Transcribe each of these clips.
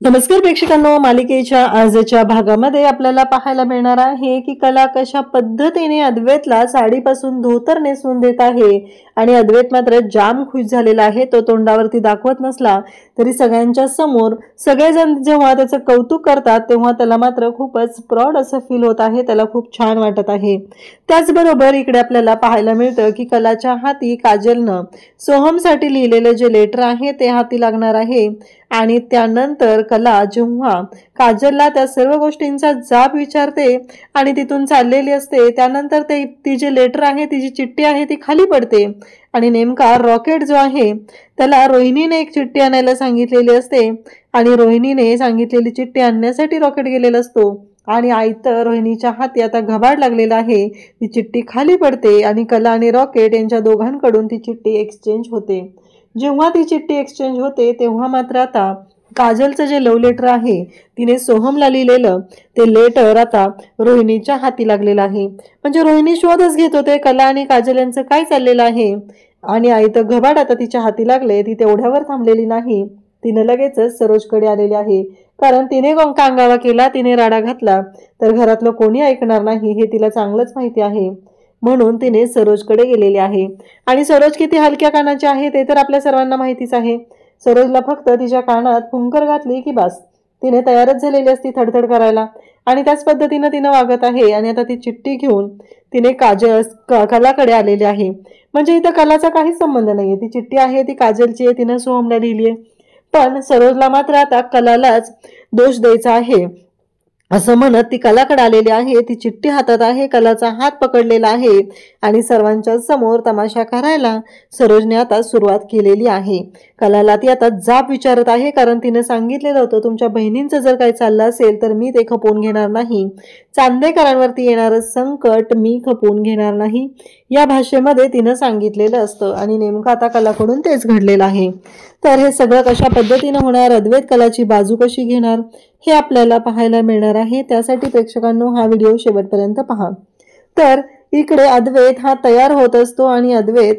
नमस्कार प्रेक्षकांनो, मालिकेच्या आजच्या भागामध्ये आपल्याला पाहायला मिळणार आहे की कला कशा पद्धतीने अद्वैतला साडीपासून धोतर नेसवून देत आहे आणि अद्वैत मात्र जाम खुश झालेला आहे। तो तोंडावरती दाखवत नसला तरी सगळ्यांच्या समोर सगळेजण जेव्हा त्याचं कौतुक करतात तेव्हा त्याला मात्र खूपच प्राउड असं फील होत आहे, त्याला खूप छान वाटत आहे। त्याचबरोबर इकडे आपल्याला पाहायला मिळतं की कलाच्या हाती काजलनं सोहमसाठी लिहिलेले जे लेटर आहे ते हाती लागणार आहे आणि त्यानंतर कला जेव्हा काजलला त्या सर्व गोष्टींचा जाब विचारते आणि तिथून चाललेली असते, त्यानंतर ती जे लेटर आहे, ती जी चिठ्ठी आहे ती खाली पडते आणि नेमका रॉकेट जो आहे त्याला रोहिणीने एक चिठ्ठी आणायला सांगितलेली असते आणि रोहिणीने सांगितलेली चिठ्ठी आणण्यासाठी रॉकेट गेलेला असतो आणि आईतर रोहिणीच्या हाती आता घबाड लागलेला आहे। ती चिठ्ठी खाली पडते आणि कला आणि रॉकेट यांच्या दोघांकडून ती चिठ्ठी एक्सचेंज होते। जेव्हा ती चिठ्ठी एक्सचेंज होते तेव्हा मात्र आता काजलचं जे लव्ह लेटर आहे तिने सोहमला लिहिलेलं ते लेटर आता रोहिणीच्या हाती लागलेलं आहे। म्हणजे रोहिणी शोधच घेत होते कला आणि काजल यांचं काय चाललेलं आहे आणि आई तर घबाड आता तिच्या हाती लागले। ती तेवढ्यावर थांबलेली नाही, तिने लगेचच सरोजकडे आलेली आहे, कारण तिने कांगावा केला, तिने राडा घातला तर घरातलं कोणी ऐकणार नाही हे तिला चांगलंच माहिती आहे। म्हणून तिने सरोजकडे गेलेली आहे आणि सरोज किती हलक्या कानाची आहे ते तर आपल्या सर्वांना माहितीच आहे। सरोजला फक्त तिच्या कानात फुंकर घातली की बस तिने तयारच झालेली असती थडथड करायला आणि त्याच पद्धतीने तिने वागत आहे आणि आता ती चिठ्ठी घेऊन तिने कलाकडे आलेली आहे। म्हणजे इथं कलाचा काहीच संबंध नाहीये, ती चिठ्ठी आहे ती काजलची आहे, तिने सोहमला लिहिली आहे, पण सरोजला मात्र आता कलालाच दोष द्यायचा आहे असं म्हणत ती कलाकडे आलेली आहे। ती चिठ्ठी हातात आहे, कलाचा हात पकडलेला आहे आणि सर्वांच्या समोर तमाशा करायला सरोजने आता सुरुवात केलेली आहे। कलाला ती आता जाब विचारत आहे, कारण तिने सांगितलेलं होतं तुमच्या बहिणींचं जर काही चाललं असेल तर मी ते खपवून घेणार नाही, चांदेकरांवरती येणारं संकट मी खपवून घेणार नाही, या भाषेमध्ये तिनं सांगितलेलं असतं आणि नेमकं आता कलाकडून तेच घडलेलं आहे। तर हे सगळं कशा पद्धतीनं होणार, अद्वैत कलाची बाजू कशी घेणार हे आपल्याला पाहायला मिळणार आहे। त्यासाठी प्रेक्षकांनो हा व्हिडिओ शेवटपर्यंत पहा। तर इकडे अद्वैत हा तयार होत असतो आणि अद्वैत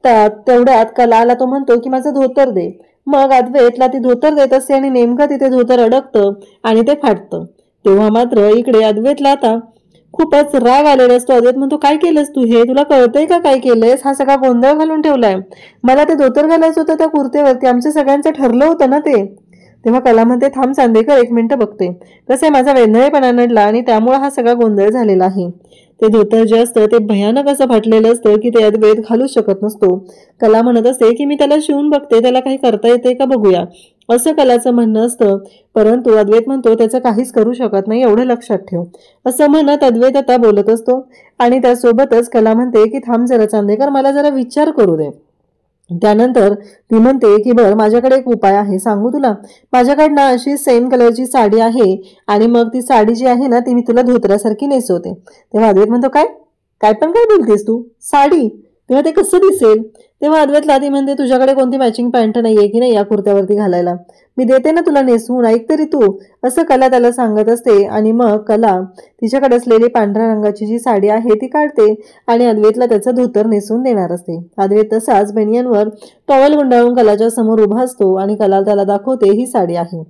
तेवढ्यात कलाला तो म्हणतो की माझं धोतर दे। मग अद्वैतला ती धोतर देत असते आणि नेमकं तिथे धोतर अडकतं आणि ते फाटतं। तेव्हा मात्र इकडे अद्वैतला आता खूपच राग आलेला असतो। अद्वैत म्हणतो काय केलंस तू, हे तुला कळतंय का काय केलंयस, हा सगळा गोंधळ घालून ठेवलाय, मला ते धोतर घालायचं होतं त्या कुर्तेवरती, आमच्या सगळ्यांचं ठरलं होतं ना ते। तेव्हा कला म्हणते थांब चांदेकर, एक मिनिट बघते, तसे माझा वेंधळेपणा नडला आणि त्यामुळे हा सगळा गोंधळ झालेला आहे। ते धोतर जे असतं ते भयानक असं फाटलेलं असतं की ते अद्वैत घालू शकत नसतो। कला म्हणत असते की मी त्याला शिवून बघते, त्याला काही करता येते का बघूया, असं कलाचं म्हणणं असतं। परंतु अद्वैत म्हणतो त्याचं काहीच करू शकत नाही, एवढं लक्षात ठेव, असं म्हणत अद्वैत आता बोलत असतो आणि त्यासोबतच कला म्हणते की थांब जरा चांदेकर, मला जरा विचार करू दे। त्यानंतर ती म्हणते की बरं माझ्याकडे एक उपाय आहे, सांगू तुला, माझ्याकडनं अशी सेम कलरची साडी आहे आणि मग ती साडी जी आहे ना ती मी तुला धोतरासारखी नेसवते। तेव्हा अद्वैत म्हणतो काय काय पण काय बोलतेस तू, साडी, तेव्हा ते कसं दिसेल? तेव्हा अद्वैतला ती म्हणते तुझ्याकडे कोणती मॅचिंग पॅन्ट नाहीये की नाही या कुर्त्यावरती घालायला, मी देते ना तुला नेसवून, ऐक तरी तू, असं कला त्याला सांगत असते। आणि मग कला तिच्याकडे असलेली पांढऱ्या रंगाची जी साडी आहे ती काढते आणि अद्वैतला त्याचं धोतर नेसवून देणार असते। अद्वैत तसाच बेनियनवर टॉवेल गुंडाळून कलाच्या समोर उभा असतो आणि कला त्याला दाखवते ही साडी आहे।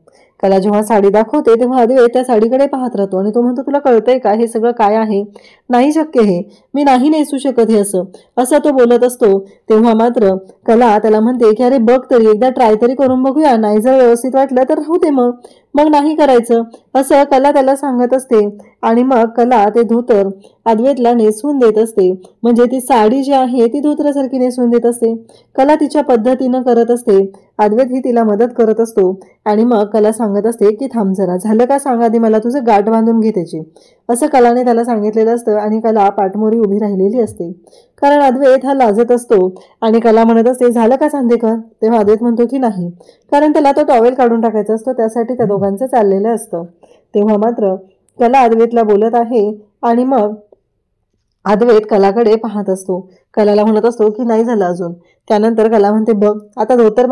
कला जेव्हा साडी दाखवते तेव्हा अद्वैत त्या साडीकडे पाहत राहतो आणि तो म्हणतो तुला कळतंय का हे सगळं काय आहे, नाही शक्य, हे मी नाही नेसू शकत हे, असं तो बोलत असतो। तेव्हा मात्र कला त्याला म्हणते की अरे बघ तरी, एकदा ट्राय तरी करून बघूया, नाही जर व्यवस्थित वाटलं तर राहू दे, मग नाही करायचं, असं कला त्याला सांगत असते। आणि मग कला ते धोतर अद्वैतला नेसवून देत असते, म्हणजे ती साडी जी आहे ती धोतरासारखी नेसवून देत असते। कला तिच्या पद्धतीनं करत असते, अद्वैत ही तिला मदत करत असतो आणि मग कला सांगत असते की थांब जरा, झालं का सांग आधी मला, तुझं गाठ बांधून घे त्याची, असं कलाने त्याला सांगितलेलं असतं। आणि कला पाठमोरी उभी राहिलेली असते, कारण अद्वैत हा लाजत असतो आणि कला म्हणत असते झालं का चांदेकर? तेव्हा अद्वैत म्हणतो की नाही, कारण त्याला तो टॉवेल काढून टाकायचा असतो, त्यासाठी त्या दोघांचं चाललेलं असतं। तेव्हा मात्र कला अद्वैतला बोलत आहे आणि मग अद्वैत कलाकडे पाहत असतो. कलाला म्हणत असतो की नाही झालं अजून. त्यानंतर कला म्हणते बघ आता धोतर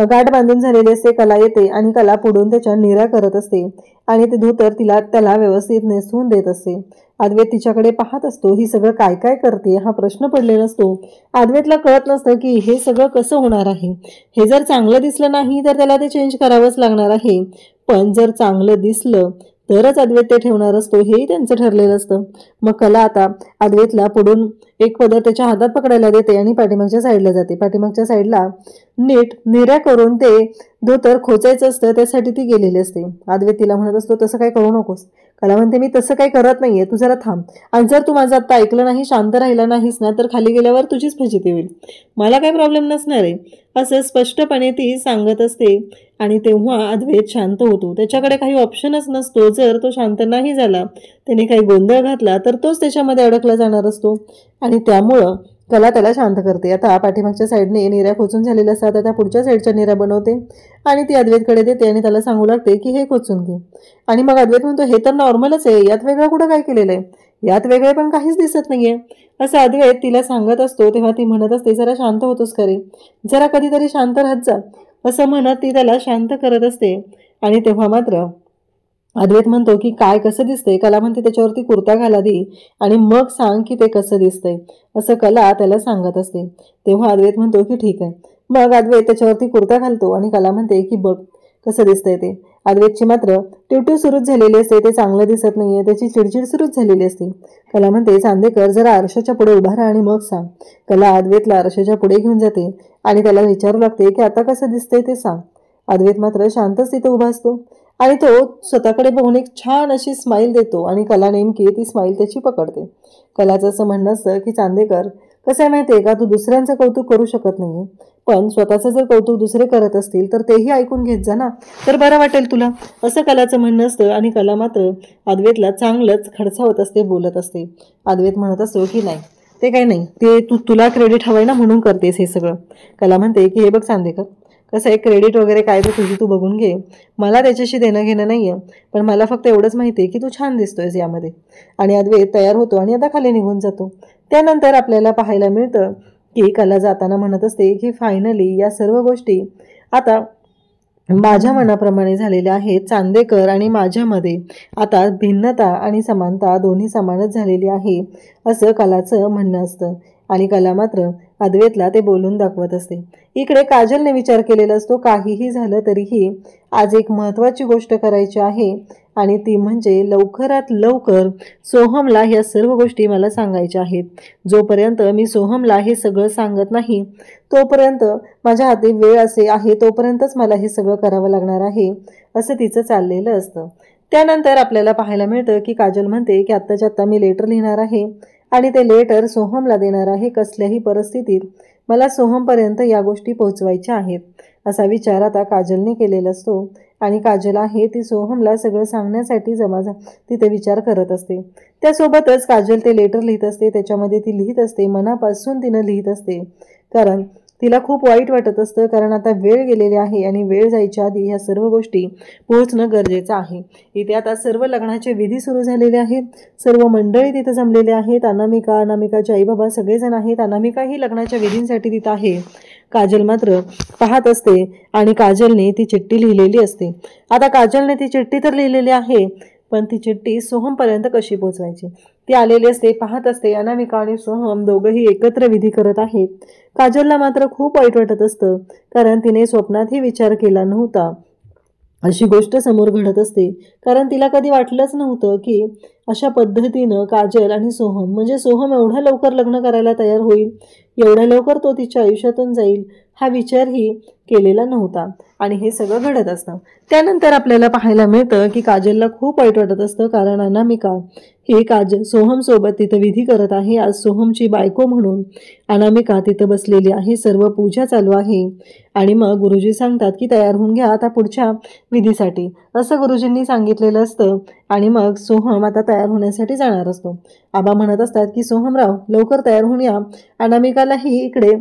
गाठ बांधून झालेली असते. कला येते आणि कला पुढून त्याच्या निऱ्या करत असते आणि ते धोतर त्याला व्यवस्थित नेसवून देत असते. अद्वैत तिच्याकडे पाहत असतो. ही सगळं काय काय करते हा प्रश्न पडलेला असतो. अद्वैतला कळत नसतं की हे सगळं कसं होणार आहे. हे जर चांगलं दिसलं नाही तर त्याला ते चेंज करावंच लागणार आहे, पण जर चांगलं दिसलं तरच अद्वैत ते ठेवणार असतो, हेही त्यांचं ठरलेलं असतं. मग कला आता अद्वैतला पुढून एक पदर त्याच्या हातात पकडायला देते आणि पाठीमागच्या साईडला जाते. पाठीमागच्या साईडला नीट निऱ्या करून ते धोतर खोचायचं असतं, त्यासाठी ती गेलेली असते. अद्वैत तिला म्हणत असतो तसं काही करू नकोस. कला म्हणते मी तसं काही करत नाहीये, तू जरा थांब. आणि जर तू माझं आता ऐकलं नाही, शांत राहिला नाहीस ना तर खाली गेल्यावर तुझीच फजिती होईल. मला काही प्रॉब्लेम नसणार आहे असं स्पष्टपणे ती सांगत असते. आणि तेव्हा अद्वैत शांत होतो. त्याच्याकडे काही ऑप्शनच नसतो. जर तो शांत नाही झाला, त्याने काही गोंधळ घातला तर तोच त्याच्यामध्ये अडकला जाणार असतो. आणि त्यामुळं कला त्याला शांत करते. आता पाठीमागच्या साईडने निऱ्या खोचून झालेल्या असतात, आता पुढच्या साईडच्या निऱ्या बनवते आणि ती अद्वैतकडे देते आणि त्याला सांगू लागते की हे खोचून घे. आणि मग अद्वैत म्हणतो हे तर नॉर्मलच आहे, यात वेगळं कुठं काय केलेलं आहे, यात वेगळे पण काहीच दिसत नाहीये असं अद्वैत तिला सांगत असतो. तेव्हा ती म्हणत असते जरा शांत होतोस का रे, जरा कधीतरी शांत राहत जा असं म्हणत ती त्याला शांत करत असते. आणि तेव्हा मात्र अद्वैत म्हणतो की काय कसं दिसतंय. कला म्हणते त्याच्यावरती कुर्ता घाल आधी आणि मग सांग की ते कसं दिसतंय असं कला त्याला सांगत असते. तेव्हा अद्वैत म्हणतो की ठीक आहे. मग अद्वैत त्याच्यावरती कुर्ता घालतो आणि कला म्हणते की बघ कसं दिसतंय ते. अद्वैतची मात्र टिवटिव सुरूच झालेली असते, ते चांगलं दिसत नाहीये, त्याची चिडचिड सुरूच झालेली असते. कला म्हणते चांदेकर जरा आरशाच्या पुढे उभा राहा आणि मग सांग. कला अद्वैतला आरशाच्या पुढे घेऊन जाते आणि त्याला विचारू लागते की आता कसं दिसतंय ते सांग. अद्वैत मात्र शांतच तिथे उभा असतो आणि तो स्वतःकडे बघून एक छान अशी स्माईल देतो आणि कला नेमकी ती स्माईल त्याची पकडते. कलाचं असं म्हणणं असतं की चांदेकर कसं आहे माहितीये का, तू दुसऱ्यांचं कौतुक करू शकत नाहीये, पण स्वतःचं जर कौतुक दुसरे करत असतील तर तेही ऐकून घेत जा ना, तर बरं वाटेल तुला असं कलाचं म्हणणं असतं. आणि कला मात्र अद्वैतला चांगलंच खडसावत असते, बोलत असते. अद्वैत म्हणत असतो की नाही ते काही नाही, ते तुला क्रेडिट हवंय ना म्हणून करतेस हे सगळं. कला म्हणते की हे बघ चांदेकर कसं आहे, क्रेडिट वगैरे काय ते तुझी तू बघून घे, मला त्याच्याशी देणं घेणं नाहीये, पण मला फक्त एवढंच माहिती आहे की तू छान दिसतोयस यामध्ये. आणि अद्वैत तयार होतो आणि आता खाली निघून जातो. त्यानंतर आपल्याला पाहायला मिळतं की कला जाताना म्हणत असते की फायनली या सर्व गोष्टी आता माझ्या मनाप्रमाणे झालेल्या आहेत. चांदेकर आणि माझ्यामध्ये आता भिन्नता आणि समानता दोन्ही समानच झालेली आहे असं कलाचं म्हणणं असतं. आणि कला मात्र अद्वैतला ते बोलून दाखवत असते. इकडे काजलने विचार केलेला असतो काहीही झालं तरीही आज एक महत्त्वाची गोष्ट करायची आहे आणि ती म्हणजे लवकरात लवकर सोहमला ह्या सर्व गोष्टी मला सांगायच्या आहेत. जोपर्यंत मी सोहमला हे सगळं सांगत नाही तोपर्यंत माझ्या हाती वेळ असे आहे तोपर्यंतच मला हे सगळं करावं लागणार आहे असं तिचं चाललेलं असतं. त्यानंतर आपल्याला पाहायला मिळतं की काजल म्हणते की आत्ताच्या आत्ता मी लेटर लिहिणार आहे आणि ते लेटर सोहमला देणार आहे. कसल्याही परिस्थितीत मला सोहमपर्यंत या गोष्टी पोहोचवायच्या आहेत असा विचार आता काजलने केलेला असतो. आणि काजल आहे ती सोहमला सगळं सांगण्यासाठी तिथे विचार करत असते. त्यासोबतच काजल ते लेटर लिहित असते. त्याच्यामध्ये ती लिहित असते, मनापासून तिनं लिहित असते, कारण तिला खूप वाईट वाटत असतं. कारण आता वेळ गेलेली आहे आणि वेळ जायच्या आधी ह्या सर्व गोष्टी पोहोचणं गरजेचं आहे. इथे आता सर्व लग्नाचे विधी सुरू झालेले आहेत. सर्व मंडळी तिथे जमलेले आहेत. अनामिकाचे आई बाबा सगळेजण आहेत. अनामिका ही लग्नाच्या विधींसाठी तिथं आहे. काजल मात्र पाहत असते आणि काजलने ती चिठ्ठी लिहिलेली असते. आता काजलने ती चिठ्ठी तर लिहिलेली आहे, पण ती चिठ्ठी सोहमपर्यंत कशी पोहोचवायची ती आलेली असते. पाहत असते अनामिका आणि सोहम दोघंही एकत्र विधी करत आहेत. काजलला मात्र खूप वाईट वाटत असतं, कारण तिने स्वप्नातही विचार केला नव्हता अशी गोष्ट समोर घडत असते. कारण तिला कधी वाटलंच नव्हतं की अशा पद्धतीनं काजल आणि सोहम म्हणजे सोहम एवढ्या लवकर लग्न करायला तयार होईल, एवढ्या लवकर तो तिच्या आयुष्यातून जाईल हा विचारही केलेला नव्हता. आणि हे सगळं घडत असतं. त्यानंतर आपल्याला पाहायला मिळतं की काजलला खूप वाईट वाटत असतं, कारण अनामिका ही सोहमसोबत तिथं विधी करत आहे. आज सोहमची बायको म्हणून अनामिका तिथं बसलेली आहे. सर्व पूजा चालू आहे आणि मग गुरुजी सांगतात की तयार होऊन घ्या आता पुढच्या विधीसाठी असं गुरुजींनी सांगितलेलं असतं. आणि मग सोहम आता तयार होण्यासाठी जाणार असतो. आबा म्हणत असतात की सोहमराव लवकर तयार होऊन या. अनामिकालाही इकडे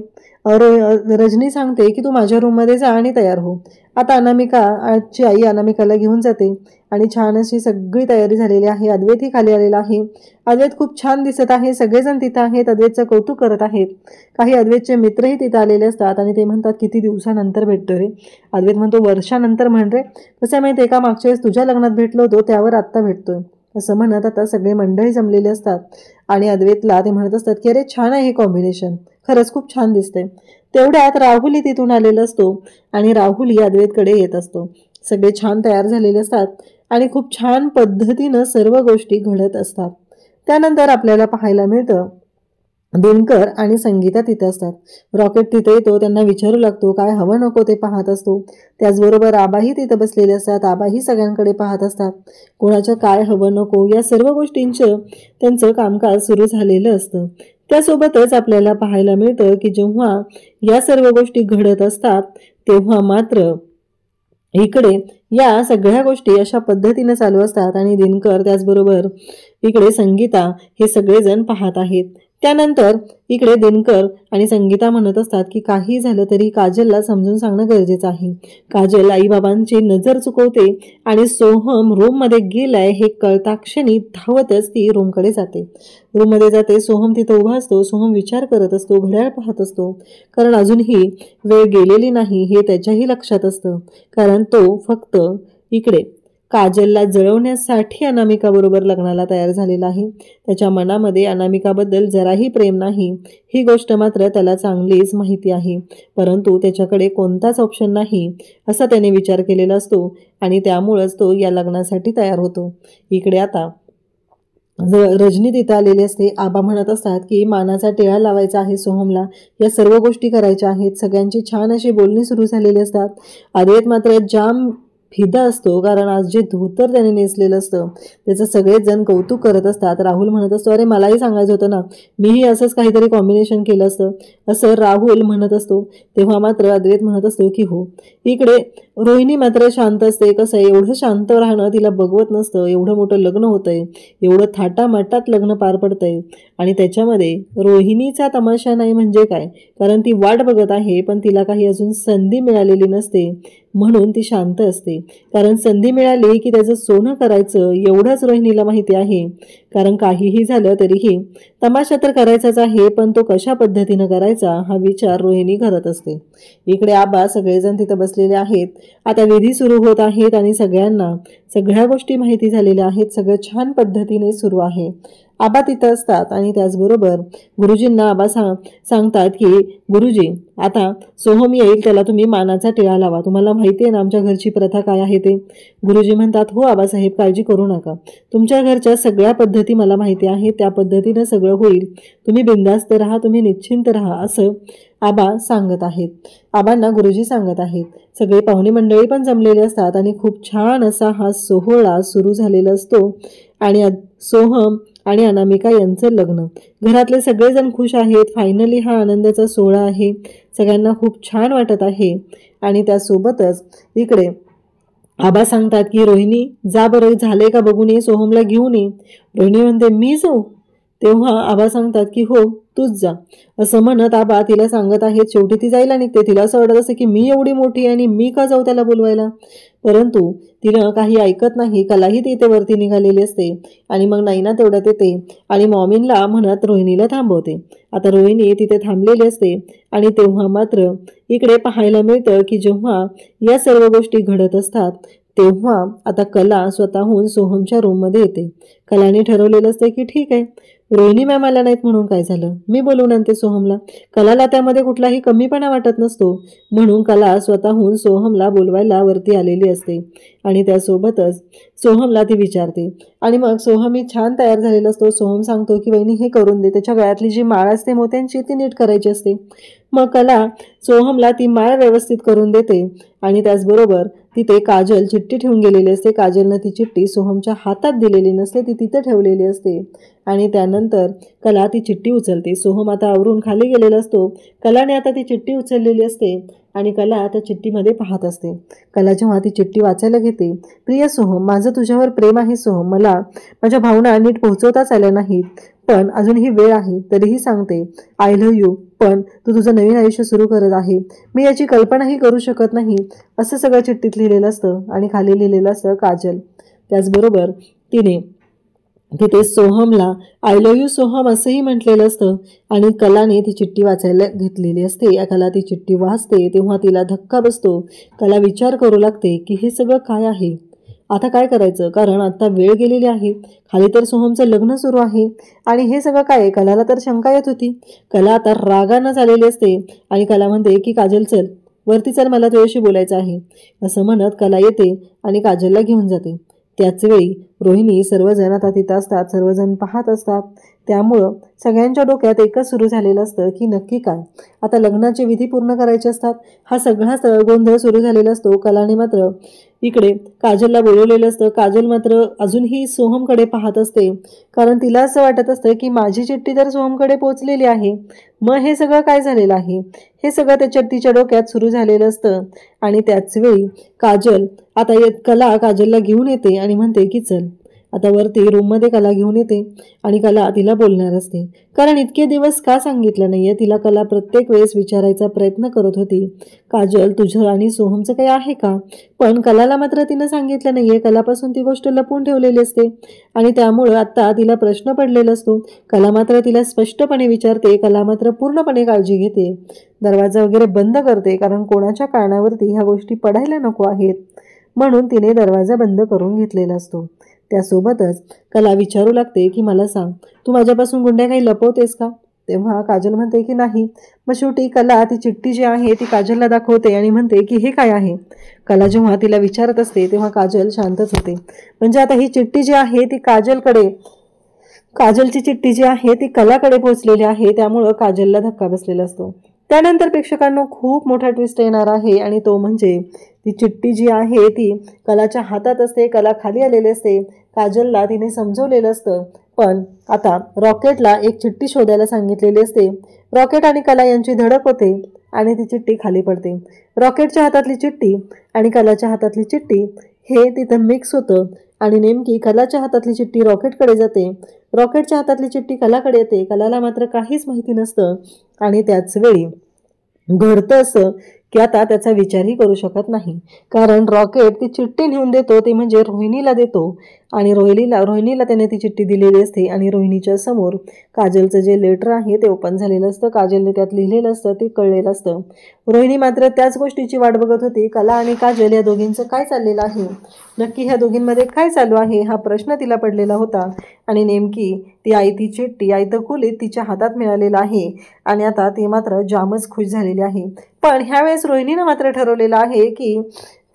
रजनी सांगते की तू माझ्या रूममध्ये जा आणि तयार हो. आता अनामिकाची आई अनामिकाला घेऊन जाते आणि छान अशी सगळी तयारी झालेली आहे. अद्वैतही खाली आलेला आहे. अद्वैत खूप छान दिसत आहे. सगळेजण तिथं आहेत, अद्वैतचं कौतुक करत आहेत. काही अद्वैतचे मित्रही तिथं आलेले असतात आणि ते म्हणतात किती दिवसानंतर भेटतो रे. अद्वैत म्हणतो वर्षानंतर म्हण रे. कसं माहिती आहे का, मागच्या वेळेस तुझ्या लग्नात भेटलो होतो त्यावर आत्ता भेटतोय असं म्हणत आता सगळे मंडळी जमलेले असतात आणि अद्वैतला ते म्हणत असतात की अरे छान आहे हे कॉम्बिनेशन, खरंच खूप छान दिसतंय. तेवढ्यात राहुलही तिथून आलेला असतो आणि राहुलही अद्वैतकडे येत असतो. सगळे छान तयार झालेले असतात आणि खूप छान पद्धतीनं सर्व गोष्टी घडत असतात. त्यानंतर आपल्याला पाहायला मिळतं दिनकर आणि संगीता तिथे असतात. रॉकेट तिथे येतो, त्यांना विचारू लागतो काय हवं नको ते पाहत असतो. त्याचबरोबर आबाही तिथे बसलेले असतात. आबाही सगळ्यांकडे पाहत असतात. कोणाचं काय हवं नको या सर्व गोष्टींचं त्यांचं कामकाज सुरू झालेलं असतं. त्यासोबतच आपल्याला पाहायला मिळतं की जेव्हा या सर्व गोष्टी घडत असतात तेव्हा मात्र इकडे या सगळ्या गोष्टी अशा पद्धतीने चालू असतात आणि दिनकर त्याचबरोबर इकडे संगीता हे सगळेजण पाहत आहेत. त्यानंतर इकडे दिनकर आणि संगीता म्हणत असतात की काही झालं तरी काजलला समजून सांगणं गरजेचं आहे. काजल आईबाबांची नजर चुकवते आणि सोहम रूममध्ये गेलाय हे कळता क्षणी धावतच ती रूमकडे जाते. रूममध्ये जाते. सोहम तिथं उभा असतो. सोहम विचार करत असतो, घड्याळ पाहत असतो, कारण अजूनही वेळ गेलेली नाही हे त्याच्याही लक्षात असतं. कारण तो फक्त इकडे काजलला जळवण्यासाठी अनामिकाबरोबर लग्नाला तयार झालेला आहे. त्याच्या मनामध्ये अनामिकाबद्दल जराही प्रेम नाही ही गोष्ट मात्र त्याला चांगलीच माहिती आहे. परंतु त्याच्याकडे कोणताच ऑप्शन नाही असा त्याने विचार केलेला असतो आणि त्यामुळंच तो या लग्नासाठी तयार होतो. इकडे आता रजनी तिथं आलेली असते. आबा म्हणत असतात की मानाचा टिळा लावायचा आहे सोहमला, या सर्व गोष्टी करायच्या आहेत. सगळ्यांची छान अशी बोलणी सुरू झालेली असतात. अद्वैत मात्र जाम फिदा असतो, कारण आज जे धोतर त्याने नेसलेलं असतं त्याचं सगळेच जण कौतुक करत असतात. राहुल म्हणत असतो अरे मलाही सांगायचं होतं ना, मीही असंच काहीतरी कॉम्बिनेशन केलं असतं असं राहुल म्हणत असतो. तेव्हा मात्र अद्वैत म्हणत असतो की हो. इकडे रोहिणी मात्र शांत असते. कसं आहे, एवढं शांत राहणं तिला बघवत नसतं. एवढं मोठं लग्न होतंय, एवढं थाटामाटात लग्न पार पडतंय आणि त्याच्यामध्ये रोहिणीचा तमाशा नाही म्हणजे काय, कारण ती वाट बघत आहे पण तिला काही अजून संधी मिळालेली नसते म्हणून ती शांत असते. कारण संधी मिळाली की त्याचं सोनं करायचं एवढंच रोहिणीला माहिती आहे. कारण काहीही झालं तरीही तमाशा तर करायचाच आहे, पण तो कशा पद्धतीनं करायचा हा विचार रोहिणी करत असते. इकडे आबा सगळेजण तिथं बसलेले आहेत. आता विधी सुरू होत आहेत आणि सगळ्यांना सगळ्या गोष्टी माहिती झालेल्या आहेत. सगळं छान पद्धतीने सुरू आहे. आबा तिथं असतात आणि त्याचबरोबर गुरुजींना आबा सांगतात की गुरुजी आता सोहम येईल, त्याला तुम्ही मानाचा टिळा लावा. तुम्हाला माहिती आहे ना आमच्या घरची प्रथा काय आहे ते. गुरुजी म्हणतात हो आबासाहेब, काळजी करू नका, तुमच्या घरच्या सगळ्या पद्धती मला माहिती आहे, त्या पद्धतीनं सगळं होईल. तुम्ही बिंदास्त राहा, तुम्ही निश्चिंत राहा असं आबा सांगत आहेत. आबांना गुरुजी सांगत आहेत. सगळे पाहुणे मंडळी पण जमलेले असतात आणि खूप छान असा हा सोहळा सुरू झालेला असतो आणि सोहम आणि अनामिका यांचं लग्न. घरातले सगळेजण खुश आहेत. फायनली हा आनंदाचा सोहळा आहे. सगळ्यांना खूप छान वाटत आहे आणि त्यासोबतच इकडे आबा सांगतात की रोहिणी जा बरं, झाले का बघून ये, सोहमला घेऊन ये. रोहिणी म्हणते मी जाऊ. तेव्हा आबा सांगतात की हो तूच जा असं म्हणत आबा तिला सांगत आहेत. शेवटी ती जायला निघते. तिला असं वाटत असते की मी एवढी मोठी आणि मी का जाऊ त्याला बोलवायला, परंतु तिनं काही ऐकत नाही. कलाही ती इथे वरती निघालेली असते आणि मग नैना तेवढ्यात येते आणि मॉमीनला म्हणत रोहिणीला थांबवते. आता रोहिणी तिथे थांबलेली असते आणि तेव्हा मात्र इकडे पाहायला मिळतं की जेव्हा या सर्व गोष्टी घडत असतात तेव्हा आता कला स्वतःहून सोहमच्या रूममध्ये येते. कलाने ठरवलेलं असतं की ठीक आहे, रोहिणी मॅम आल्या नाहीत म्हणून काय झालं, मी बोलवून आणते सोहमला. कलाला त्यामध्ये कुठलाही कमीपणा वाटत नसतो म्हणून कला स्वतःहून सोहमला बोलवायला वरती आलेली असते आणि त्यासोबतच सोहमला ती विचारते आणि मग सोहमही छान तयार झालेला असतो. सोहम सांगतो की वहिनी हे करून दे, त्याच्या गळ्यातली जी माळ असते मोत्यांची ती नीट करायची असते. मग कला सोहमला ती माळ व्यवस्थित करून देते आणि त्याचबरोबर तिथे काजल चिठ्ठी ठेवून गेलेली असते. काजलनं ती चिठ्ठी सोहमच्या हातात दिलेली नसते, ती तिथे ठेवलेली असते आणि त्यानंतर कला ती चिठ्ठी उचलते. सोहम आता आवरून खाली गेलेला असतो. कलाने आता ती चिठ्ठी उचललेली असते आणि कला त्या चिठ्ठीमध्ये पाहत असते. कला जेव्हा ती चिठ्ठी वाचायला घेते, प्रिय सोहम, माझं तुझ्यावर प्रेम आहे सोहम. मला माझ्या भावना नीट पोहोचवताच आल्या नाहीत, पण अजूनही वेळ आहे तरीही सांगते, आय लव्ह यू. पण तू तुझं नवीन आयुष्य सुरू करत आहे, मी याची कल्पनाही करू शकत नाही, असं सगळं चिठ्ठीत लिहिलेलं असतं. आणि खाली लिहिलेलं असतं काजल. त्याचबरोबर तिथे सोहमला आय लव्ह यू सोहम असंही म्हटलेलं असतं. आणि कलाने ती चिठ्ठी वाचायला घेतलेली असते. कला ती चिठ्ठी वाचते तेव्हा तिला धक्का बसतो. कला विचार करू लागते की हे सगळं काय आहे, आता काय करायचं, कारण आता वेळ गेलेली आहे. खाली तर सोहमचं लग्न सुरू आहे आणि हे सगळं काय. कलाला तर शंका येत होती. कला आता रागानं झालेली असते आणि कला म्हणते की काजल चल वरती चल, मला तुझ्याशी बोलायचं आहे. असं म्हणत कला येते आणि काजलला घेऊन जाते. त्याच वेळी रोहिणी, सर्वजण आता तिथं असतात, सर्वजण पाहत असतात. त्यामुळं सगळ्यांच्या डोक्यात एकच सुरू झालेलं असतं की नक्की काय. आता लग्नाचे विधी पूर्ण करायचे असतात. हा सगळा गोंधळ सुरू झालेला असतो. कलाने मात्र इकडे काजलला बोलवलेलं असतं. काजल मात्र अजूनही सोहमकडे पाहत असते, कारण तिला असं वाटत असतं की माझी चिठ्ठी तर सोहमकडे पोहोचलेली आहे, मग हे सगळं काय झालेलं आहे. हे सगळं तिच्या डोक्यात सुरू झालेलं असतं. आणि त्याच वेळी काजल आता कला काजलला घेऊन येते आणि म्हणते की चल. आता वरती रूममध्ये कला घेऊन येते आणि कला तिला बोलणार असते, कारण इतके दिवस का सांगितलं नाहीये तिला. कला प्रत्येक वेळेस विचारायचा प्रयत्न करत होती, काजल तुझं आणि सोहमचं काही आहे का, पण कलाला मात्र तिनं सांगितलं नाहीये. कलापासून ती गोष्ट लपून ठेवलेली असते आणि त्यामुळं आता तिला प्रश्न पडलेला असतो. कला मात्र तिला स्पष्टपणे विचारते. कला मात्र पूर्णपणे काळजी घेते, दरवाजा वगैरे बंद करते, कारण कोणाच्या कारणावरती ह्या गोष्टी पडायला नको आहेत म्हणून तिने दरवाजा बंद करून घेतलेला असतो. त्यासोबतच कला विचारू लागते की मला सांग, तू माझ्यापासून गुंड्या काही लपवतेस का. तेव्हा काजल म्हणते की नाही. मग शेवटी कला ती चिठ्ठी जी आहे ती काजलला दाखवते आणि म्हणते की हे काय आहे. कला जेव्हा तिला विचारत असते तेव्हा काजल शांतच होते. म्हणजे आता ही चिठ्ठी जी आहे ती काजलची चिठ्ठी जी आहे ती कलाकडे पोहोचलेली आहे, त्यामुळं काजलला धक्का बसलेला असतो. त्यानंतर प्रेक्षकांना खूप मोठा ट्विस्ट येणार आहे आणि तो म्हणजे ती चिठ्ठी जी आहे ती कलाच्या हातात असते. कला खाली आलेली असते. काजलला तिने समजवलेलं असतं, पण आता रॉकेटला एक चिठ्ठी शोधायला सांगितलेली असते. रॉकेट आणि कला यांची धडक होते आणि ती चिठ्ठी खाली पडते. रॉकेटच्या हातातली चिठ्ठी आणि कलाच्या हातातली चिठ्ठी हे तिथं मिक्स होतं आणि नेमकी कलाच्या हातातली चिठ्ठी रॉकेटकडे जाते, रॉकेटच्या हातातली चिठ्ठी कलाकडे येते. कलाला मात्र काहीच माहिती नसतं आणि त्याच वेळी घडतं असं की आता त्याचा विचारही करू शकत नाही, कारण रॉकेट ती चिठ्ठी नेऊन देतो, ती म्हणजे रोहिणीला देतो आणि रोहिणीला त्याने ती चिठ्ठी दिलेली असते आणि रोहिणीच्या समोर काजलचं जे लेटर आहे ते ओपन झालेलं असतं. काजलने त्यात लिहिलेलं असतं, ते कळलेलं असतं. रोहिणी मात्र त्याच गोष्टीची वाट बघत होती. कला आणि काजल या दोघींचं काय चाललेलं आहे, नक्की ह्या दोघींमध्ये काय चालू आहे हा प्रश्न तिला पडलेला होता. आणि नेमकी ती चिठ्ठी आयतं खोलीत तिच्या हातात मिळालेलं आहे आणि आता ती मात्र जामच खुश झालेली आहे. पण ह्यावेळेस रोहिणीनं मात्र ठरवलेलं आहे की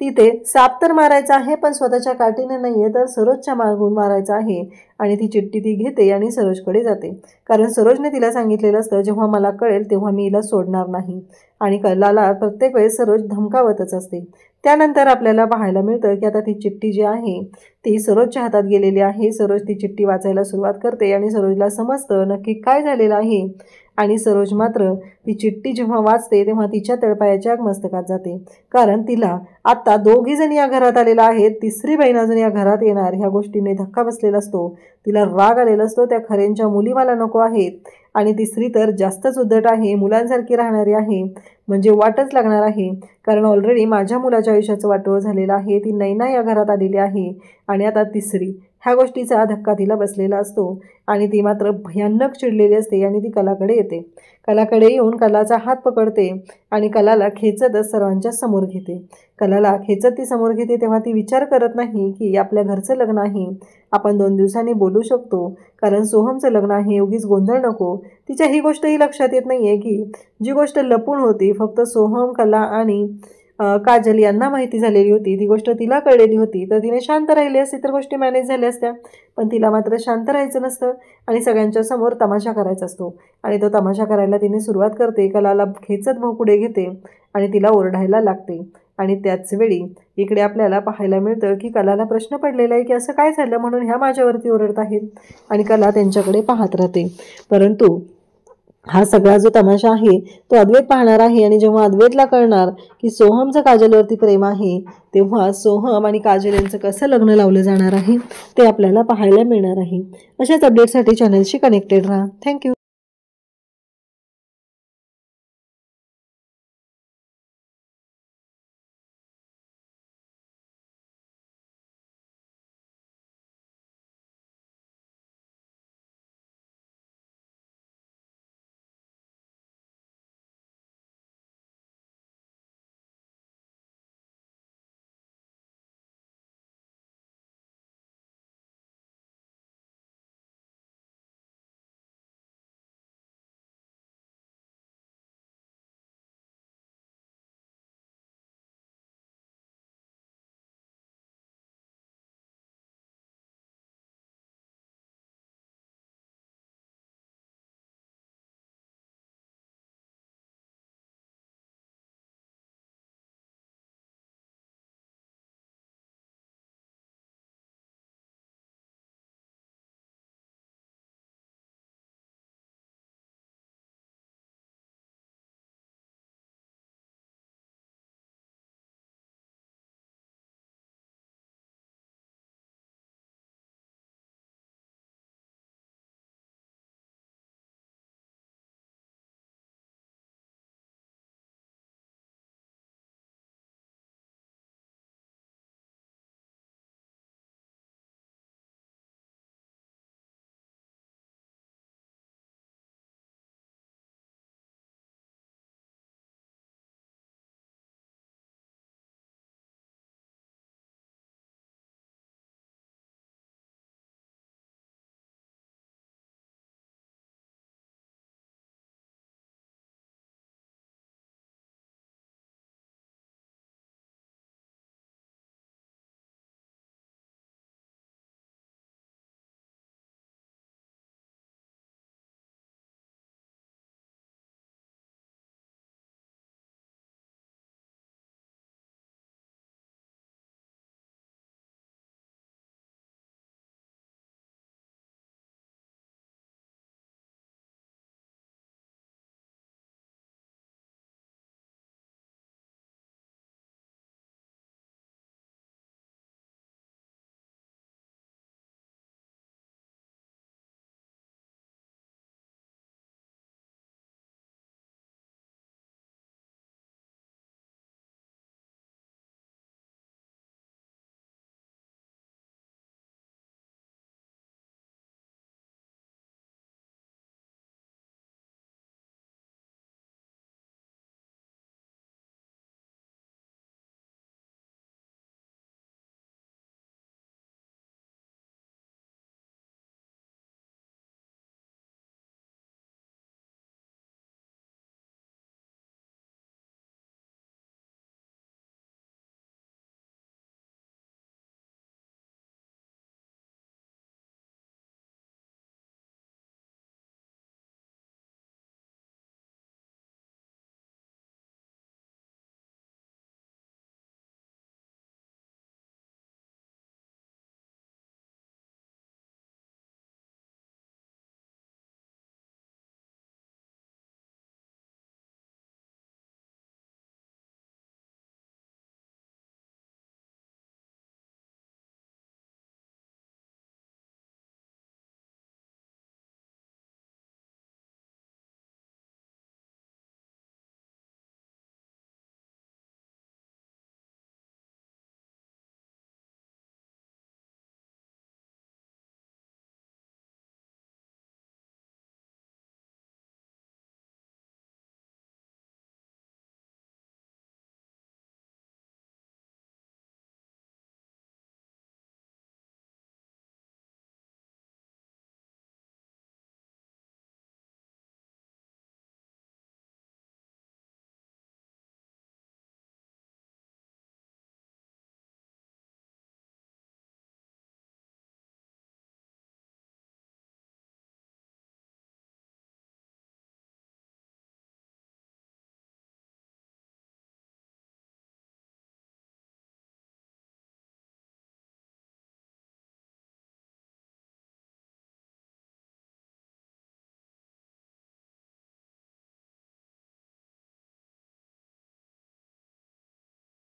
तिथे साप तर मारायचा आहे, पण स्वतःच्या काठीने नाहीये तर सरोजच्या मागून मारायचा आहे. आणि ती चिठ्ठी ती घेते आणि सरोजकडे जाते, कारण सरोजने तिला सांगितलेलं असतं जेव्हा मला कळेल तेव्हा मी हिला सोडणार नाही. आणि कलाला प्रत्येक वेळेस सरोज धमकावतच असते. त्यानंतर आपल्याला पाहायला मिळतं की आता ती चिठ्ठी जी आहे ती सरोजच्या हातात गेलेली आहे. सरोज ती चिठ्ठी वाचायला सुरुवात करते आणि सरोजला समजतं नक्की काय झालेलं आहे. आणि सरोज मात्र ती चिठ्ठी जेव्हा वाचते तेव्हा तिच्या तळपायाच्या मस्तकात जाते, कारण तिला आता दोघी जण या घरात आलेला आहेत, तिसरी बहीण अजून या घरात येणार ह्या गोष्टीने धक्का बसलेला असतो. तिला राग आलेला असतो, त्या खऱ्यांच्या मुली मला नको आहेत आणि तिसरी तर जास्तच उद्धट आहे, मुलांसारखी राहणारी आहे, म्हणजे वाटच लागणार आहे, कारण ऑलरेडी माझ्या मुलाच्या आयुष्याचं वाटोळं झालेलं आहे. ती नैना या घरात आलेली आहे आणि आता तिसरी, ह्या गोष्टीचा धक्का तिला बसलेला असतो आणि ती मात्र भयानक चिडलेली असते आणि ती कलाकडे येते. कलाकडे येऊन कलाचा हात पकडते आणि कलाला खेचतच सर्वांच्या समोर घेते. कलाला खेचत ती समोर घेते तेव्हा ती विचार करत नाही की आपल्या घरचं लग्न आहे, आपण 2 दिवसांनी बोलू शकतो, कारण सोहमचं लग्न आहे, उगीच गोंधळ नको. तिच्या ही गोष्टही लक्षात येत नाही आहे की जी गोष्ट लपून होती फक्त सोहम, कला आणि काजल यांना माहिती झालेली होती, ती गोष्ट तिला कळलेली होती, तर तिने शांत राहिली असती तर गोष्टी मॅनेज झाल्या असत्या. पण तिला मात्र शांत राहायचं नसतं आणि सगळ्यांच्या समोर तमाशा करायचा असतो आणि तो तमाशा करायला तिने सुरुवात करते. कलाला खेचत पुढे घेते आणि तिला ओरडायला लागते. आणि त्याच वेळी इकडे आपल्याला पाहायला मिळतं की कलाला प्रश्न पडलेला आहे की असं काय झालं म्हणून ह्या माझ्यावरती ओरडत आहेत आणि कला त्यांच्याकडे पाहत राहते. परंतु हा सगळा जो तमाशा आहे तो अद्वैत पाहणार आहे आणि जेव्हा अद्वैतला कळणार की सोहमचं काजलवरती प्रेम आहे तेव्हा सोहम आणि काजल यांचं कसं लग्न लावलं जाणार आहे ते आपल्याला पाहायला मिळणार आहे। अशाच अपडेटसाठी चॅनलशी कनेक्टेड राहा। थँक्यू।